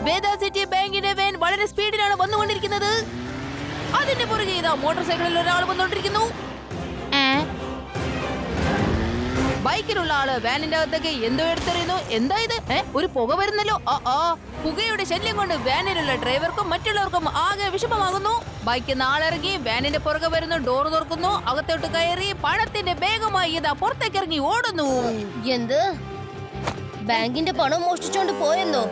വേദ city ബാങ്കിന്റെ van വളരെ സ്പീഡിലാണ് വന്നുകൊണ്ടിരിക്കുന്നത്. അതിന്റെ പുറകെ ഇതാ മോട്ടോർ സൈക്കിളിൽ ഒരാൾ വന്നുകൊണ്ടിരിക്കുന്നു. ബൈക്കിലുള്ള ആള് വാനിന്റെ അകത്തേക്ക് എന്തോ എടുത്തെറിയുന്നു. എന്താ ഇത്? ഒരു പുക വരുന്നല്ലോ. പുകയുടെ ശല്യം കൊണ്ട് വാനിലുള്ള ഡ്രൈവർക്കും മറ്റുള്ളവർക്കും ആകെ വിഷമമാകുന്നു. ബൈക്കിൽ നിന്ന് ആളിറങ്ങി വാനിന്റെ പുറകെ വരുന്നു. ഡോർ തുറക്കുന്നു. അകത്തോട്ട് കയറി പണത്തിന്റെ വേഗമായി ഇതാ പുറത്തേക്ക് ഇറങ്ങി ഓടുന്നു. എന്ത്? ബാങ്കിന്റെ പണം മോഷ്ടിച്ചോണ്ട് പോയെന്നോ?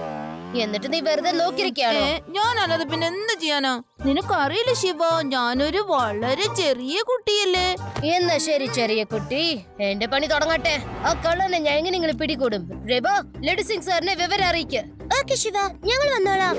എന്നിട്ട് നീ വെറുതെ നോക്കിയിരിക്കാണോ? ഞാനല്ലാതെ പിന്നെ എന്ത് ചെയ്യാനാ? നിനക്കറിയില്ല ശിവ, ഞാനൊരു വളരെ ചെറിയ കുട്ടിയല്ലേ. എന്നാ ശരി ചെറിയ കുട്ടി, എന്റെ പണി തുടങ്ങട്ടെ. ആ കള്ളനെ ഞാൻ എങ്ങനെയെങ്കിലും പിടികൂടും. രേബോ, ലഡു സിംഗ് സാറിനെ വിവരം അറിയിക്ക്. ഓക്കെ ശിവ, ഞങ്ങൾ വന്നോളാം.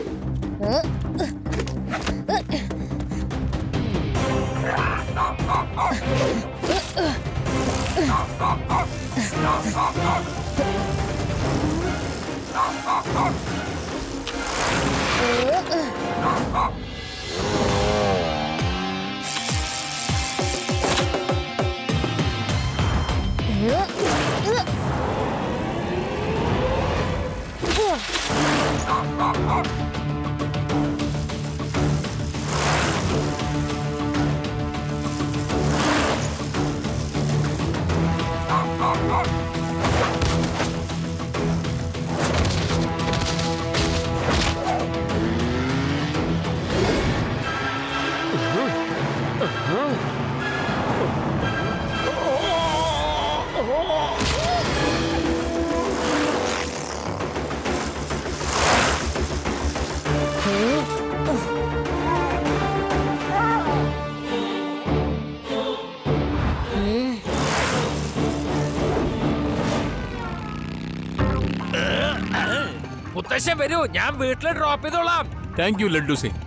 മുത്തശ്ശൻ വരൂ, ഞാൻ വീട്ടിൽ ഡ്രോപ്പ് ചെയ്തോളാം. Thank you laddu Singh.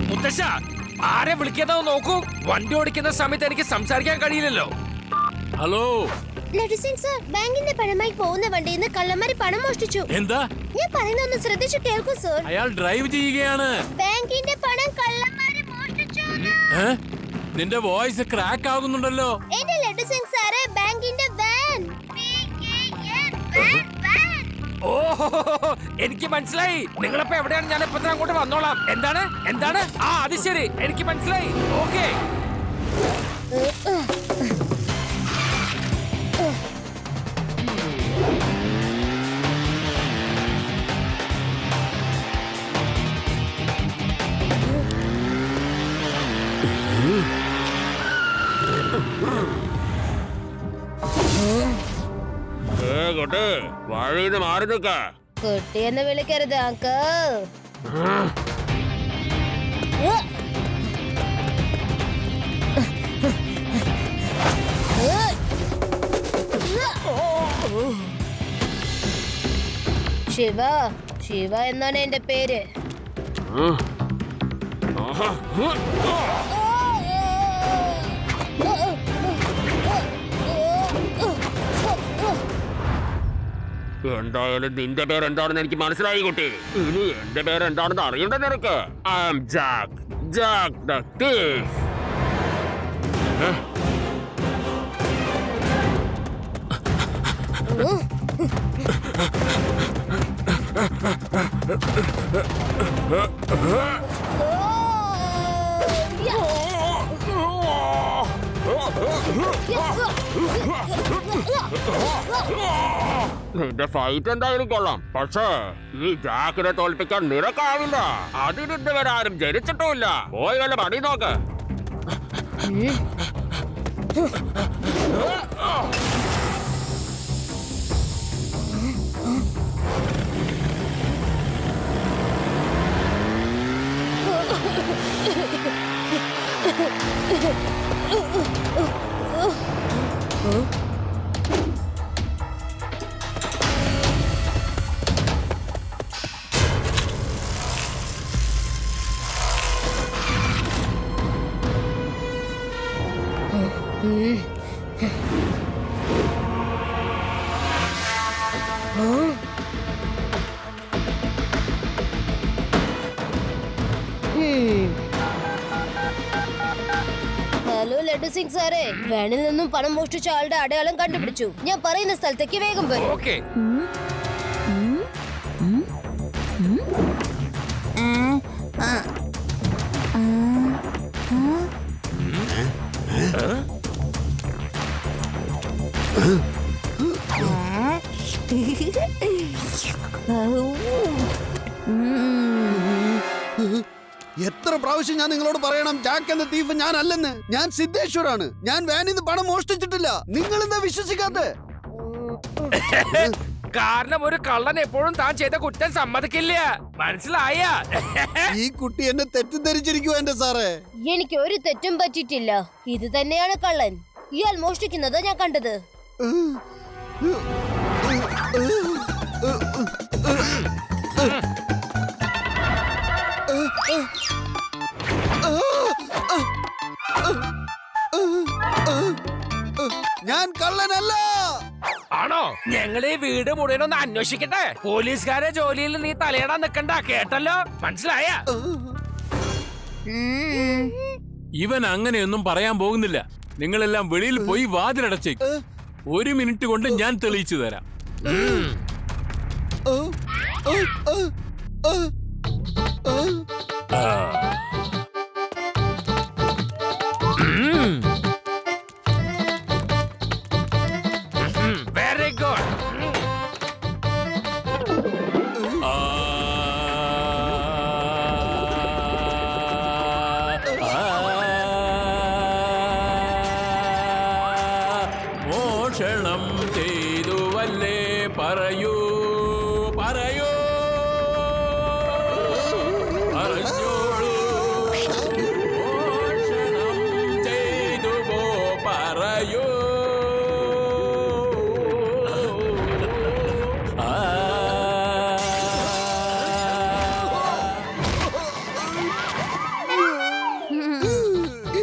മുത്തശ്ശ, ആരെ വിളിക്കുന്നോ നോക്കൂ. വണ്ടി ഓടിക്കുന്ന സമയത്ത് എനിക്ക് സംസാരിക്കാൻ കഴിയില്ലല്ലോ. ഹലോ ലഡു സിംഗ് സാർ, ബാങ്കിന്റെ പണമായി പോകുന്ന വണ്ടിയിൽ നിന്ന് കള്ളന്മാര് പണം മോഷ്ടിച്ചു. എന്താ? ഞാൻ പറയുന്നൊന്ന് ശ്രദ്ധിച്ചു കേൾക്കൂ സർ. അയാൾ ഡ്രൈവ് ചെയ്യുകയാണ്. ബാങ്കിന്റെ പണം കള്ളന്മാര് മോഷ്ടിച്ചു. നിന്റെ വോയിസ് ക്രാക്ക് ആകുന്നുണ്ടല്ലോ. എന്റെ ലഡു സിംഗ് സാറേ, ബാങ്കിന്റെ വാൻ. ഓഹോ, എനിക്ക് മനസ്സിലായി. നിങ്ങളിപ്പോ എവിടെയാണ്? ഞാൻ ഇപ്പൊ അങ്ങോട്ട് വന്നോളാം. എന്താണ് എന്താണ്? ആ, അത് ശരി, എനിക്ക് മനസ്സിലായി. ഓക്കെ. വഴിന്ന് മാറി നിൽക്ക. കുട്ടിയെന്ന് വിളിക്കരുത് അങ്കിൾ. ശിവ, ശിവ എന്നാണ് എന്റെ പേര്. എന്തായാലും നിന്റെ പേരെന്താണെന്ന് എനിക്ക് മനസ്സിലായി കുട്ടി. ഇനി എന്റെ പേരെന്താണെന്ന് അറിയണ്ട നിനക്ക്. I am Jack, Jack the thief. നിന്റെ ഫൈറ്റ് എന്തായാലും കൊള്ളാം, പക്ഷേ ഈ ജാക്കിനെ തോൽപ്പിക്കാൻ നിനക്കാവില്ല. അതിനിന്ന് വരെ ആരും ജനിച്ചിട്ടുമില്ല. പോയി വല്ല പണി നോക്ക്. സിംഗ് സാറേ, വാനിൽ നിന്നും പണം മോഷ്ടിച്ച ആളുടെ അടയാളം കണ്ടുപിടിച്ചു. ഞാൻ പറയുന്ന സ്ഥലത്തേക്ക് വേഗം വരും. ഓക്കെ. എത്ര പ്രാവശ്യം ഞാൻ നിങ്ങളോട് പറയണം, ജാക്ക് എന്ന തീഫ് ഞാൻ അല്ലെന്ന്. ഞാൻ സിദ്ധേശ്വരാണ്. ഞാൻ വാനിൽ നിന്ന് പണം മോഷ്ടിച്ചിട്ടില്ല. നിങ്ങൾ എന്താ വിശ്വസിക്കാത്തെ? കാരണം ഒരു കള്ളൻ എപ്പോഴും താൻ ചെയ്ത കുറ്റം സമ്മതിക്കില്ല. മനസ്സിലായ? ഈ കുട്ടി എന്നെ തെറ്റിദ്ധരിച്ചിരിക്കുവോ എന്റെ സാറേ? എനിക്ക് ഒരു തെറ്റും പറ്റിയിട്ടില്ല. ഇത് തന്നെയാണ് കള്ളൻ. ഇയാൾ മോഷ്ടിക്കുന്നത് ഞാൻ കണ്ടത്. ഞാൻ കള്ളനല്ല. ആണോ? ഞങ്ങൾ ഈ വീട് മുഴുവനൊന്ന് അന്വേഷിക്കട്ടെ. പോലീസുകാരെ ജോലിയിൽ നീ തലയിടാൻ നിക്കണ്ട, കേട്ടല്ലോ? മനസ്സിലായ? ഇവൻ അങ്ങനെയൊന്നും പറയാൻ പോകുന്നില്ല. നിങ്ങളെല്ലാം വെളിയിൽ പോയി വാതിലടച്ചേക്ക്. 1 മിനിറ്റ് കൊണ്ട് ഞാൻ തെളിയിച്ചു തരാം. Very good. മോഷണം ചെയ്തുവല്ലേ പറയൂ, പറയൂ, പറഞ്ഞോളൂ. മോഷണം ചെയ്തുവോ പറയൂ.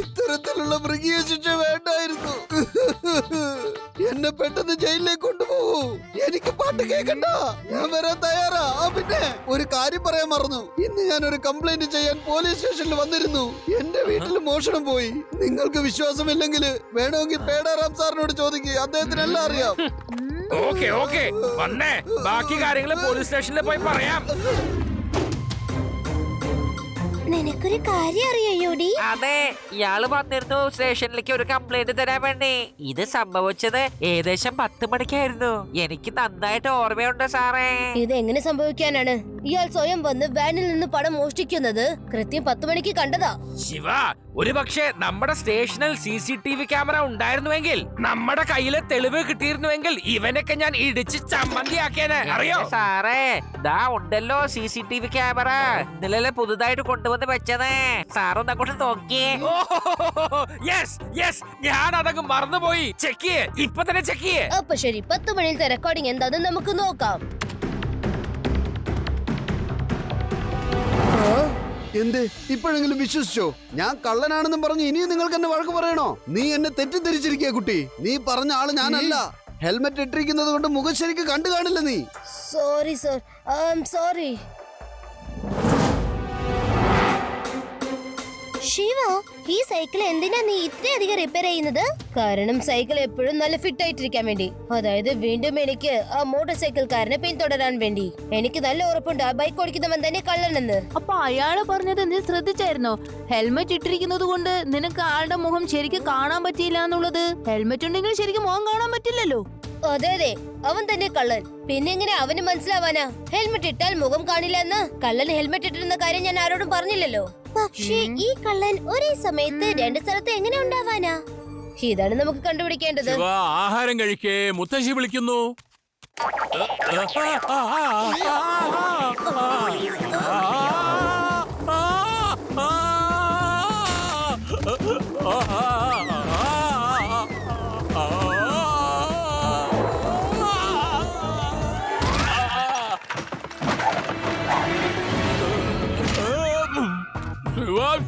ഇത്തരത്തിലുള്ള മൃഗീയ ശിക്ഷ വേണ്ടായിരുന്നു. എന്നെ പെട്ടെന്ന് ജയിലിലേക്ക് കൊണ്ടുപോകൂ. എനിക്ക് പാട്ട് കേൾക്കണ്ട. ഞാൻ വരാൻ തയ്യാറാ. പിന്നെ ഒരു കാര്യം പറയാൻ മറന്നു. ഇന്ന് ഞാൻ ഒരു കംപ്ലൈന്റ് ചെയ്യാൻ പോലീസ് സ്റ്റേഷനിൽ വന്നിരുന്നു. എന്റെ വീട്ടിൽ മോഷണം പോയി. നിങ്ങൾക്ക് വിശ്വാസമില്ലെങ്കിൽ വേണമെങ്കിൽ പേടാറാം സാറിനോട് ചോദിക്കുക. അദ്ദേഹത്തിന് എല്ലാം അറിയാം. ഓക്കെ ഓക്കെ, വന്നേ. ബാക്കി കാര്യങ്ങൾ പോലീസ് സ്റ്റേഷനിൽ പോയി പറയാം. നിനക്കൊരു കാര്യം അറിയോടി? അതെ, ഇയാള് വന്നിരുന്നു സ്റ്റേഷനിലേക്ക് ഒരു കംപ്ലൈന്റ് തരാൻ വേണ്ടി. ഇത് സംഭവിച്ചത് ഏകദേശം 10 മണിക്കായിരുന്നു. എനിക്ക് നന്നായിട്ട് ഓർമ്മയുണ്ട് സാറേ. ഇത് എങ്ങനെ സംഭവിക്കാനാണ്? ഇയാൾ സ്വയം വന്ന് വാനിൽ നിന്ന് പണം മോഷ്ടിക്കുന്നത് കൃത്യം 10 മണിക്ക് കണ്ടതാ. ശിവ, ഒരു പക്ഷേ നമ്മുടെ സ്റ്റേഷനിൽ CCTV ക്യാമറ ഉണ്ടായിരുന്നുവെങ്കിൽ, നമ്മുടെ കയ്യിലെ തെളിവ് കിട്ടിയിരുന്നുവെങ്കിൽ ഇവനൊക്കെ ഞാൻ ഇടിച്ച് ചമ്മന്തിയാക്കിയേനെ. അറിയോ സാറേ, ദാ ഉണ്ടല്ലോ CCTV ക്യാമറ. ഇന്നലെ പുതുതായിട്ട് കൊണ്ടുവന്ന് വെച്ചതേ. സാറൊന്ന് അങ്ങോട്ട് നോക്കിയേ. യെസ് യെസ്, ഞാൻ അതങ്ങ് മറന്നുപോയി. ചെക്ക് ചെയ്യേ, ഇപ്പൊ തന്നെ ചെക്ക് ചെയ്യേ. അപ്പൊ ശരി, 10 മണിയിലത്തെ റെക്കോർഡിംഗ് എന്താന്ന് നമുക്ക് നോക്കാം. എന്ത്, ഇപ്പോഴെങ്കിലും വിശ്വസിച്ചോ? ഞാൻ കള്ളനാണെന്നും പറഞ്ഞ് ഇനിയും നിങ്ങൾക്ക് എന്നെ വഴക്ക് പറയണോ? നീ എന്നെ തെറ്റിദ്ധരിച്ചിരിക്കുക കുട്ടി. നീ പറഞ്ഞ ആള് ഞാനല്ല. ഹെൽമെറ്റ് ഇട്ടിരിക്കുന്നത് കൊണ്ട് മുഖം ശരിക്ക് കണ്ടു കാണില്ല നീ. Sorry sir, I am sorry. Shiva, ഈ സൈക്കിൾ എന്തിനാ നീ ഇത്രയധികം റിപ്പയർ ചെയ്യുന്നത്? കാരണം സൈക്കിൾ എപ്പോഴും നല്ല ഫിറ്റ് ആയിട്ടിരിക്കാൻ വേണ്ടി. അതായത് വീണ്ടും എനിക്ക് ആ മോട്ടോർ സൈക്കിൾക്കാരനെ പിന്തുടരാൻ വേണ്ടി. എനിക്ക് നല്ല ഉറപ്പുണ്ട് ആ ബൈക്ക് ഓടിക്കുന്നവൻ തന്നെ കള്ളനെന്ന്. അപ്പൊ അയാള് പറഞ്ഞത് നീ ശ്രദ്ധിച്ചായിരുന്നോ? ഹെൽമെറ്റ് ഇട്ടിരിക്കുന്നത് കൊണ്ട് നിനക്ക് ആളുടെ മുഖം ശരിക്കും കാണാൻ പറ്റിയില്ല എന്നുള്ളത്. ഹെൽമെറ്റ് ഉണ്ടെങ്കിൽ ശരിക്കും മുഖം കാണാൻ പറ്റില്ലല്ലോ. അതെ അതെ, അവൻ തന്നെ കള്ളൻ. പിന്നെ എങ്ങനെ അവന് മനസ്സിലാവാനാ ഹെൽമെറ്റ് ഇട്ടാൽ മുഖം കാണില്ല എന്ന്? കള്ളൻ ഹെൽമെറ്റ് ഇട്ടിരുന്ന കാര്യം ഞാൻ ആരോടും പറഞ്ഞില്ലല്ലോ. പക്ഷേ ഈ കള്ളൻ ഒരേ സമയത്ത് 2 സ്ഥലത്ത് എങ്ങനെ ഉണ്ടാവാനാ? ഇതാണ് നമുക്ക് കണ്ടുപിടിക്കേണ്ടത്. ശിവ, ആഹാരം കഴിക്കേ. മുത്തശ്ശി വിളിക്കുന്നു.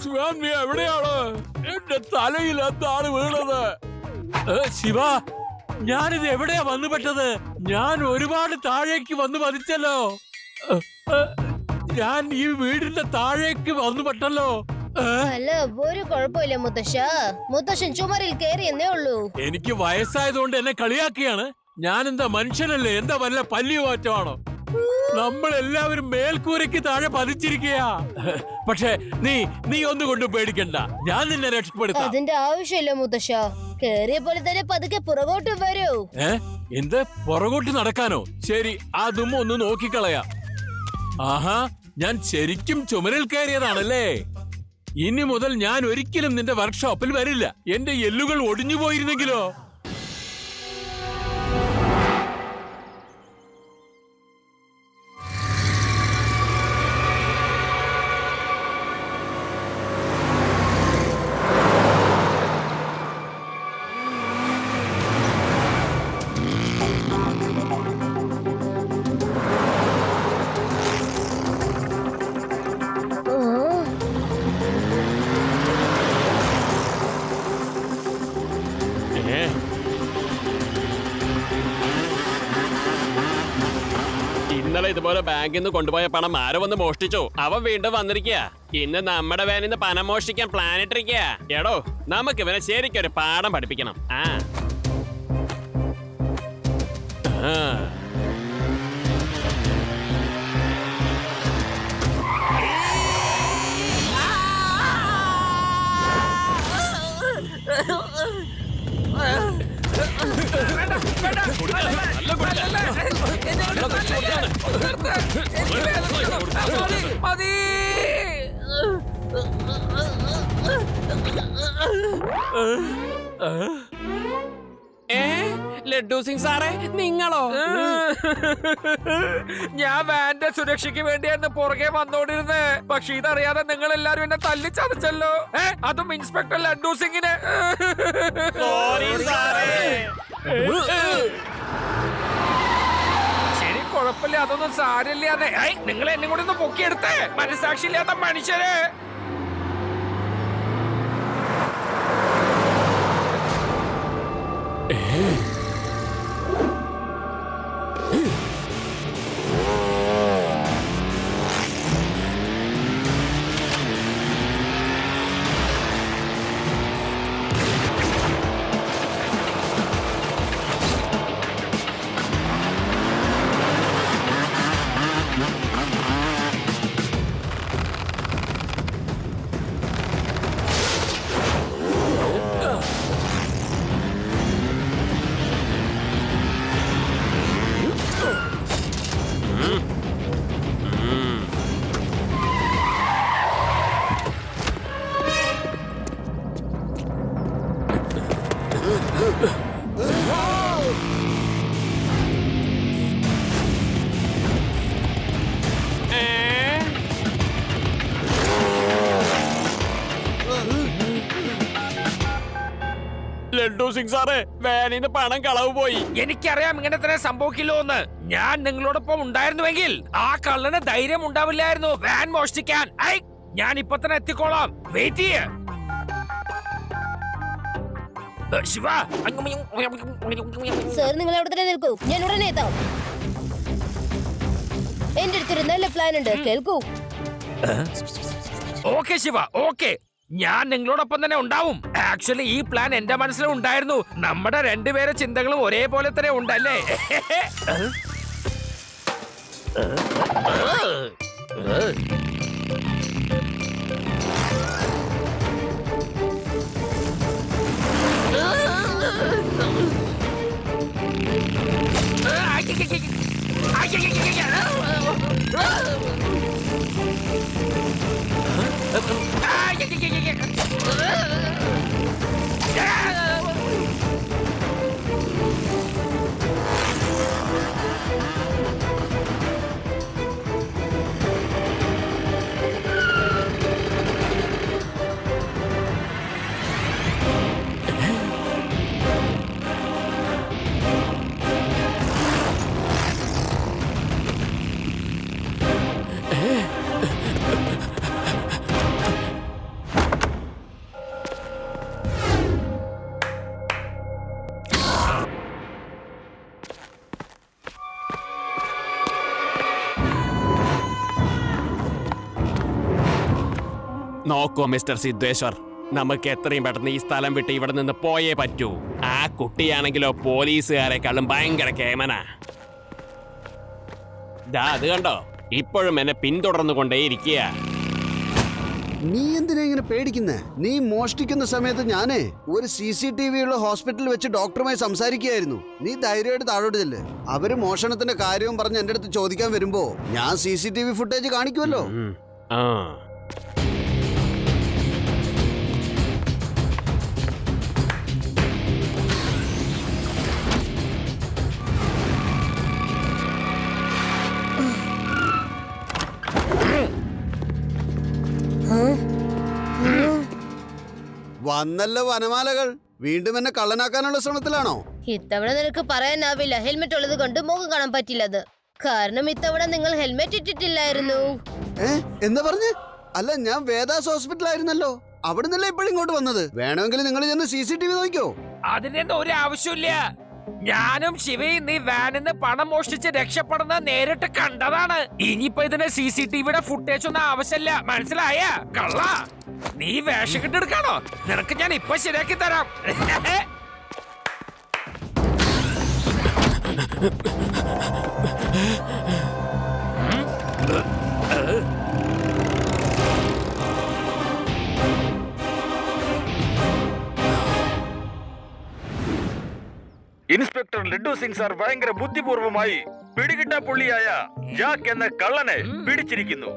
ശിവാൻ, നീ എവിടെയാണ്? എന്റെ തലയിൽ എന്താണ് വീണത്? ശിവ, ഞാനിത് എവിടെയാ വന്നു പെട്ടത്? ഞാൻ ഒരുപാട് താഴേക്ക് വന്നു പതിച്ചല്ലോ. ഞാൻ ഈ വീടിന്റെ താഴേക്ക് വന്നു പെട്ടല്ലോ. അല്ല ഒരു കുഴപ്പമില്ല മുത്തശ്ശ. മുത്തശ്ശൻ ചുമരിൽ കയറിയെന്നേ ഉള്ളൂ. എനിക്ക് വയസ്സായതുകൊണ്ട് എന്നെ കളിയാക്കിയാണ്. ഞാൻ എന്താ മനുഷ്യനല്ലേ? എന്താ വല്ല പല്ലിയോ മാറ്റമാണോ? നമ്മളെല്ലാവരും മേൽക്കൂരയ്ക്ക് താഴെ പതിച്ചിരിക്കയാ. പക്ഷെ നീ ഒന്നുകൊണ്ടും പേടിക്കണ്ട, ഞാൻ നിന്നെ രക്ഷപ്പെടുത്താം. അതിന്റെ ആവശ്യമില്ല മുത്തശ്ശ. കേറിയ പോലെ തന്നെ പതുക്കെ പുറകോട്ട് വരൂ. എന്ത് പുറകോട്ട് നടക്കാനോ? ശരി, അതും ഒന്ന് നോക്കിക്കളയാം. ആഹാ, ഞാൻ ശരിക്കും ചുമരിൽ കയറിയതാണല്ലേ? ഇനി മുതൽ ഞാൻ ഒരിക്കലും നിന്റെ വർക്ക്ഷോപ്പിൽ വരില്ല. എന്റെ എല്ലുകൾ ഒടിഞ്ഞു പോയിരുന്നെങ്കിലോ? ഇന്നലെ ഇതുപോലെ ബാങ്കിൽ നിന്ന് കൊണ്ടുപോയ പണം ആരോ വന്ന് മോഷ്ടിച്ചു. അവൻ വീണ്ടും വന്നിരിക്കുക. ഇന്ന് നമ്മുടെ വാനിൽ നിന്ന് പണം മോഷ്ടിക്കാൻ പ്ലാൻ ഇട്ടിരിക്കുക. എടോ, നമുക്ക് ഇവനെ ശരിക്കും ഒരു പാഠം പഠിപ്പിക്കണം. മതി. ലഡ്ഡു സിംഗ് സാറേ, നിങ്ങളോ? ഞാൻ വാന്റെ സുരക്ഷയ്ക്ക് വേണ്ടിയായിരുന്നു പുറകെ വന്നോണ്ടിരുന്നത്. പക്ഷെ ഇതറിയാതെ നിങ്ങൾ എല്ലാരും എന്നെ തല്ലി ചതച്ചല്ലോ. അതും ഇൻസ്പെക്ടർ ലഡ്ഡു സിംഗിന്. ശരി, കുഴപ്പമില്ല, അതൊന്നും സാരമില്ലാതെ. നിങ്ങൾ എന്നെ കൂടെ ഒന്ന് പൊക്കിയെടുത്തേ, മനസാക്ഷിയില്ലാത്ത മനുഷ്യരെ. ലഡ്ഡു സിംഗ് സാറേ, വാനിന്ന് പണം കളവ് പോയി. എനിക്കറിയാം ഇങ്ങനെ തന്നെ സംഭവിക്കില്ലോ എന്ന്. ഞാൻ നിങ്ങളോടൊപ്പം ഉണ്ടായിരുന്നുവെങ്കിൽ ആ കള്ളന് ധൈര്യം ഉണ്ടാവില്ലായിരുന്നു വാൻ മോഷ്ടിക്കാൻ. ഞാൻ ഇപ്പൊ തന്നെ എത്തിക്കോളാം, വെയിറ്റ് ചെയ്യ. ശിവ, സർ, നിങ്ങൾ അവിടെ തന്നെ നിൽക്കൂ, ഞാൻ ഉടനെ എത്താം. എന്റെ അടുത്തൊരു നല്ല പ്ലാൻ ഉണ്ട്, കേൾക്കൂ. ഓക്കെ ശിവ, ഓക്കെ, ഞാൻ നിങ്ങളോടൊപ്പം തന്നെ ഉണ്ടാവും. ആക്ച്വലി ഈ പ്ലാൻ എന്റെ മനസ്സിലും ഉണ്ടായിരുന്നു. നമ്മുടെ രണ്ടുപേരെ ചിന്തകളും ഒരേപോലെ തന്നെ ഉണ്ടല്ലേ? നോക്കൂ മിസ്റ്റർ സിദ്ധേശ്വർ, നമുക്ക് എത്രയും പെട്ടെന്ന് ഈ സ്ഥലം വിട്ട് ഇവിടെ നിന്ന് പോയേ പറ്റൂ. ആ കുട്ടിയാണെങ്കിലോ പോലീസുകാരെക്കാളും ഭയങ്കര കേമനാ. ദാ അത് കണ്ടോ, ഇപ്പോഴും എന്നെ പിന്തുടർന്നുകൊണ്ടേയിരിക്കുക. നീ എന്തിനാ ഇങ്ങനെ പേടിക്കുന്നേ? നീ മോഷ്ടിക്കുന്ന സമയത്ത് ഞാനേ ഒരു CCTV ഉള്ള ഹോസ്പിറ്റലിൽ വെച്ച് ഡോക്ടറുമായി സംസാരിക്കുകയായിരുന്നു. നീ ധൈര്യമായിട്ട് താഴോട്ട് ചെല്ല്. അവര് മോഷണത്തിന്റെ കാര്യവും പറഞ്ഞ് എന്റെ അടുത്ത് ചോദിക്കാൻ വരുമ്പോ ഞാൻ CCTV ഫുട്ടേജ് കാണിക്കുമല്ലോ. ആ വന്നല്ലോ വനമാലകൾ. വീണ്ടും എന്നെ കള്ളനാക്കാനുള്ള ശ്രമത്തിലാണോ? ഇത്തവണ നിനക്ക് പറയാനാവില്ല. ഹെൽമെറ്റ് ഉള്ളത് കൊണ്ട് മുഖം കാണാൻ പറ്റില്ലത്. കാരണം ഇത്തവണ നിങ്ങൾ ഹെൽമെറ്റ് ഇട്ടിട്ടില്ലായിരുന്നു. എന്താ പറഞ്ഞ്? അല്ല, ഞാൻ വേദാസ് ഹോസ്പിറ്റലായിരുന്നല്ലോ. അവിടെ നിന്നല്ലേ ഇപ്പോഴിങ്ങോട്ട് വന്നത്. വേണമെങ്കിൽ നിങ്ങൾ ചെന്ന് CCTV നോക്കിയോ. അതിനൊന്നും ഒരു ആവശ്യമില്ല. ഞാനും ശിവയും നീ വാനിന്ന് പണം മോഷ്ടിച്ച് രക്ഷപ്പെടുന്ന നേരിട്ട് കണ്ടതാണ്. ഇനിയിപ്പോ ഇതിന് CCTVയുടെ ഫുട്ടേജ് ഒന്നും ആവശ്യമില്ല, മനസ്സിലായ കള്ള? നീ വേഷം കെട്ടെടുക്കാണോ? നിനക്ക് ഞാൻ ഇപ്പൊ ശരിയാക്കി തരാം. ഇൻസ്പെക്ടർ ലഡ്ഡു സിംഗ് സാർ ഭയങ്കര ബുദ്ധിപൂർവമായി പിടികിട്ടാ പുള്ളിയായ ജാക്ക് എന്ന കള്ളനെ പിടിച്ചിരിക്കുന്നു.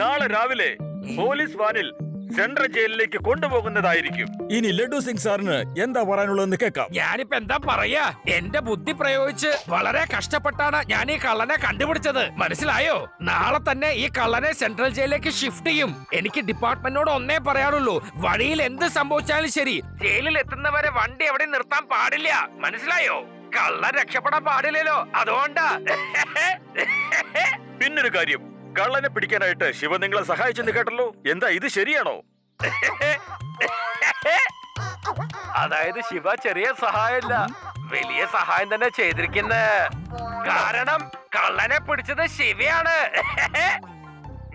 നാളെ രാവിലെ പോലീസ് വാനിൽ സെൻട്രൽ ജയിലിലേക്ക് കൊണ്ടുപോകുന്നതായിരിക്കും. ഇനി ലഡ്ഡു സിംഗ് സാറിന് എന്താ പറയാനുള്ളതെന്ന് കേൾക്കാം. ഞാനിപ്പോ എന്താ പറയാ, എന്റെ ബുദ്ധി പ്രയോഗിച്ച് വളരെ കഷ്ടപ്പെട്ടാണ് ഞാൻ ഈ കള്ളനെ കണ്ടുപിടിച്ചത്, മനസ്സിലായോ? നാളെ തന്നെ ഈ കള്ളനെ സെൻട്രൽ ജയിലിലേക്ക് ഷിഫ്റ്റ് ചെയ്യും. എനിക്ക് ഡിപ്പാർട്ട്മെന്റിനോട് ഒന്നേ പറയാനുള്ളൂ, വഴിയിൽ എന്ത് സംഭവിച്ചാലും ശരി ജയിലിൽ എത്തുന്നവരെ വണ്ടി എവിടെ നിർത്താൻ പാടില്ല, മനസ്സിലായോ? കള്ളൻ രക്ഷപ്പെടാൻ പാടില്ലല്ലോ, അതുകൊണ്ടാ. പിന്നൊരു കാര്യം, കള്ളനെ പിടിക്കാനായിട്ട് ശിവ നിങ്ങളെ സഹായിച്ചെന്ന് കേട്ടല്ലോ. എന്താ ഇത് ശരിയാണോ? അതായത് ശിവ ചെറിയ സഹായമല്ല, വലിയ സഹായം തന്നെ ചെയ്തിരിക്കുന്ന. കാരണം കള്ളനെ പിടിച്ചത് ശിവയാണ്.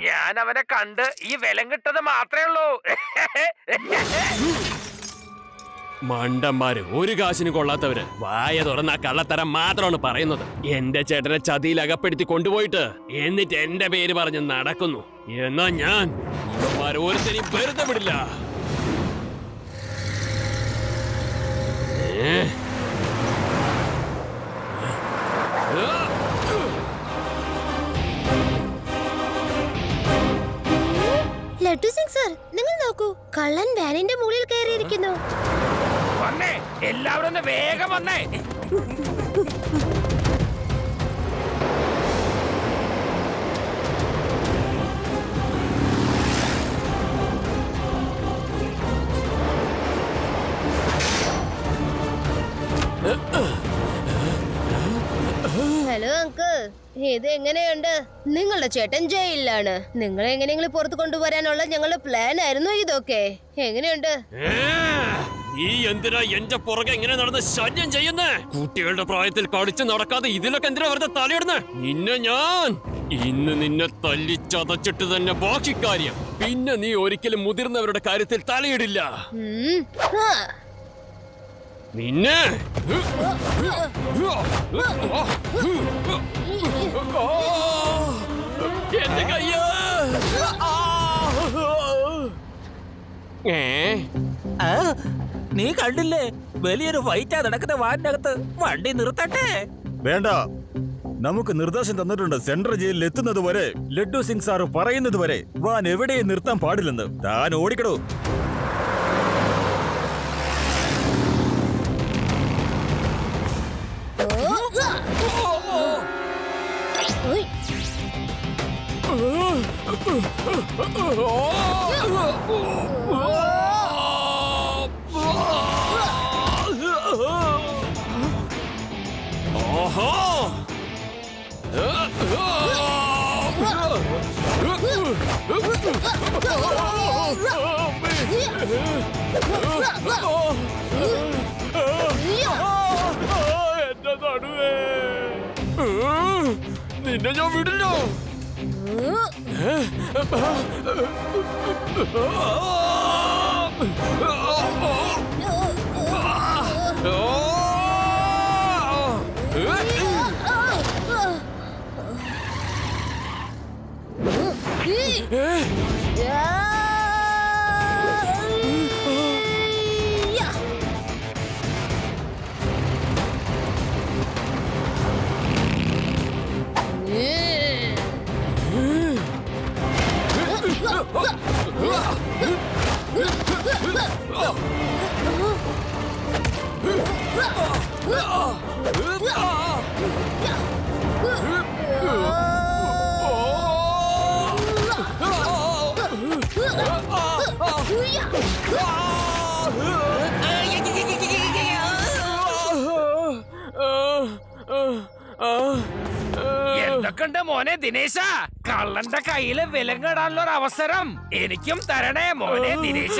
ഞാൻ അവനെ കണ്ട് ഈ വിലം കിട്ടത് മാത്രമേ ഉള്ളൂ. മണ്ടന്മാര്, ഒരു കാശിന് കൊള്ളാത്തവര് വായ തുറന്ന കള്ളത്തരം മാത്രമാണ് പറയുന്നത്. എന്റെ ചേട്ടനെ ചതിയിൽ അകപ്പെടുത്തി കൊണ്ടുപോയിട്ട് എന്നിട്ട് എന്റെ പേര് പറഞ്ഞ് നടക്കുന്നു. എന്നാ ഞാൻ ഇവന്മാരെ ഒരുത്തനെയും വെറുതെ വിടില്ല. ലഡ്ഡു സിംഗ് സർ, നിങ്ങൾ നോക്കൂ, കള്ളൻ വാനിന്റെ മുകളിൽ കയറിയിരിക്കുന്നു. വന്നേ, എല്ലാവരും ഒന്ന് വേഗം വന്നേ. ഹലോ അങ്കിൾ, ഇത് എങ്ങനെയുണ്ട്? നിങ്ങളുടെ ചേട്ടൻ ജയിലിലാണ്. നിങ്ങളെ എങ്ങനെയെങ്കിലും പുറത്തു കൊണ്ടുവരാനുള്ള ഞങ്ങളുടെ പ്ലാൻ ആയിരുന്നു ഇതൊക്കെ. എങ്ങനെയുണ്ട്? നീ എന്തിനാ എന്റെ പുറകെ എങ്ങനെ നടന്ന് ശല്യം ചെയ്യുന്നേ? കുട്ടികളുടെ പ്രായത്തിൽ കളിച്ച് നടക്കാതെ ഇതിലൊക്കെ എന്തിനാ വെറുതെ തലയിടുന്നേ? നിന്നെ തല്ലി ചതച്ചിട്ട് തന്നെ ബാക്കി കാര്യം. പിന്നെ നീ ഒരിക്കലും മുതിർന്നവരുടെ കാര്യത്തിൽ തലയിടില്ല. നിന്നെ എന്റെ കയ്യ നീ കണ്ടില്ലേ, വലിയൊരു ഫൈറ്റാ നടക്കുന്ന വാനിനകത്ത്. വണ്ടി നിർത്തട്ടെ? വേണ്ട, നമുക്ക് നിർദ്ദേശം തന്നിട്ടുണ്ട്. സെൻട്രൽ ജയിലിൽ എത്തുന്നത് വരെ, ലഡ്ഡു സിംഗ് സാർ പറയുന്നത് വരെ വാൻ എവിടെയും നിർത്താൻ പാടില്ലെന്ന്. താൻ ഓടിക്കടോ. എന്റെ നടുവേ, നിന്നെ ഞാൻ വിടില്ലോ. എന്തൊക്കെയുണ്ട് മോനെ ദിനേശ? കള്ളന്റെ കയ്യില് വിലങ്ങിടാനുള്ള ഒരു അവസരം എനിക്കും തരണേ മോനെ ദിനേശ.